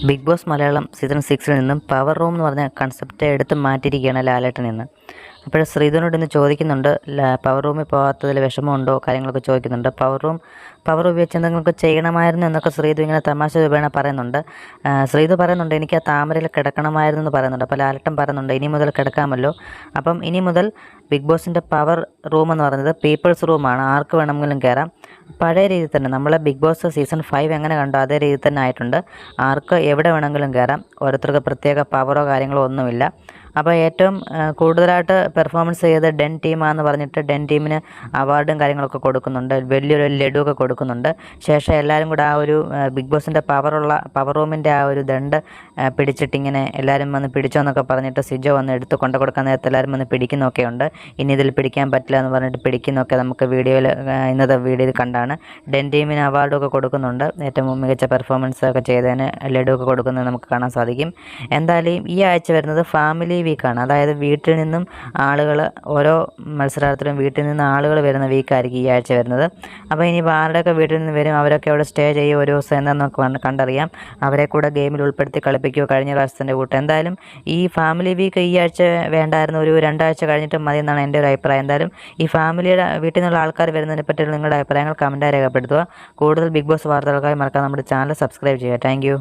Big boss Malayalam season 6 നിന്നും power room എന്ന് പറഞ്ഞ കൺസെപ്റ്റ് എടുത്ത് മാറ്റിയിരിക്കുകയാണ് ലാലേട്ടൻ ഇന്ന്. അപ്പോൾ ശ്രീധുവിനോട് ഇന്ന് ചോദിക്കുന്നുണ്ട്, പവർ റൂമിൽ പോകാത്തതിൽ വിഷമമുണ്ടോ, കാര്യങ്ങളൊക്കെ ചോദിക്കുന്നുണ്ട്. പവർ ഉപയോഗിച്ച് എന്തെങ്കിലുമൊക്കെ ചെയ്യണമായിരുന്നു എന്നൊക്കെ ശ്രീധു ഇങ്ങനെ തമാശ രൂപേണ പറയുന്നുണ്ട്. ശ്രീധു പറയുന്നുണ്ട്, എനിക്ക് ആ താമരയിൽ കിടക്കണമായിരുന്നു എന്ന് പറയുന്നുണ്ട്. അപ്പോൾ ലാലേട്ടൻ പറയുന്നുണ്ട്, ഇനി മുതൽ കിടക്കാമല്ലോ. അപ്പം ഇനി മുതൽ ബിഗ് ബോസിൻ്റെ പവർ റൂം എന്ന് പറയുന്നത് പീപ്പിൾസ് റൂമാണ്, ആർക്ക് വേണമെങ്കിലും കയറാം. പഴയ രീതിയിൽ തന്നെ നമ്മളെ ബിഗ് ബോസ് സീസൺ 5 എങ്ങനെ കണ്ടോ അതേ രീതിയിൽ തന്നെ ആയിട്ടുണ്ട്. ആർക്ക് എവിടെ വേണമെങ്കിലും കയറാം, ഓരോരുത്തർക്ക് പ്രത്യേക പവറോ കാര്യങ്ങളോ ഒന്നുമില്ല. അപ്പോൾ ഏറ്റവും കൂടുതലായിട്ട് പെർഫോമൻസ് ചെയ്ത ഡെൻ ടീമാണെന്ന് പറഞ്ഞിട്ട് ഡെൻ ടീമിന് അവാർഡും കാര്യങ്ങളൊക്കെ കൊടുക്കുന്നുണ്ട്, വലിയൊരു ലഡുവൊക്കെ കൊടുക്കുന്നുണ്ട്. ശേഷം എല്ലാവരും കൂടെ ആ ഒരു ബിഗ് ബോസിൻ്റെ പവർ റൂമിൻ്റെ ആ ഒരു ദണ്ട് പിടിച്ചിട്ടിങ്ങനെ എല്ലാവരും വന്ന് പിടിച്ചോ എന്നൊക്കെ പറഞ്ഞിട്ട് സിജോ വന്ന് എടുത്ത് കൊണ്ടു കൊടുക്കാൻ നേരത്തെ എല്ലാവരും വന്ന് പിടിക്കുന്നൊക്കെ ഉണ്ട്. ഇനി ഇതിൽ പിടിക്കാൻ പറ്റില്ല എന്ന് പറഞ്ഞിട്ട് പിടിക്കുന്നൊക്കെ നമുക്ക് ഇന്നത്തെ വീഡിയോയിൽ കണ്ടാണ്. ഡെൻ ടീമിന് അവാർഡൊക്കെ കൊടുക്കുന്നുണ്ട്, ഏറ്റവും മികച്ച പെർഫോമൻസ് ഒക്കെ ചെയ്തതിന് ലഡുവൊക്കെ കൊടുക്കുന്നത് നമുക്ക് കാണാൻ സാധിക്കും. എന്തായാലും ഈ ആഴ്ച വരുന്നത് ഫാമിലി വീക്കാണ്. അതായത് വീട്ടിൽ നിന്നും ആളുകൾ, ഓരോ മത്സരാർത്ഥികളും വീട്ടിൽ നിന്ന് ആളുകൾ വരുന്ന വീക്കായിരിക്കും ഈ ആഴ്ച വരുന്നത്. അപ്പോൾ ഇനി ആരുടെയൊക്കെ വീട്ടിൽ നിന്ന് വരും, അവരൊക്കെ അവിടെ സ്റ്റേ ചെയ്യും ഒരു ദിവസം എന്താണെന്നൊക്കെ കണ്ടറിയാം. അവരെ കൂടെ ഗെയിമിൽ ഉൾപ്പെടുത്തി കളിപ്പിക്കുമോ കഴിഞ്ഞ പ്രാവശ്യത്തിൻ്റെ കൂട്ട്. എന്തായാലും ഈ ഫാമിലി വീക്ക് ഈ ആഴ്ച വേണ്ടായിരുന്നു, ഒരു 2 ആഴ്ച കഴിഞ്ഞിട്ട് മതി എന്നാണ് എൻ്റെ ഒരു അഭിപ്രായം. എന്തായാലും ഈ ഫാമിലിയുടെ വീട്ടിൽ നിന്നുള്ള ആൾക്കാർ വരുന്നതിനെ പറ്റിയുള്ള നിങ്ങളുടെ അഭിപ്രായങ്ങൾ കമൻറ്റായി രേഖപ്പെടുത്തുക. കൂടുതൽ ബിഗ് ബോസ് വാർത്തകൾക്കായി മറക്കാതെ നമ്മുടെ ചാനൽ സബ്സ്ക്രൈബ് ചെയ്യുക. താങ്ക്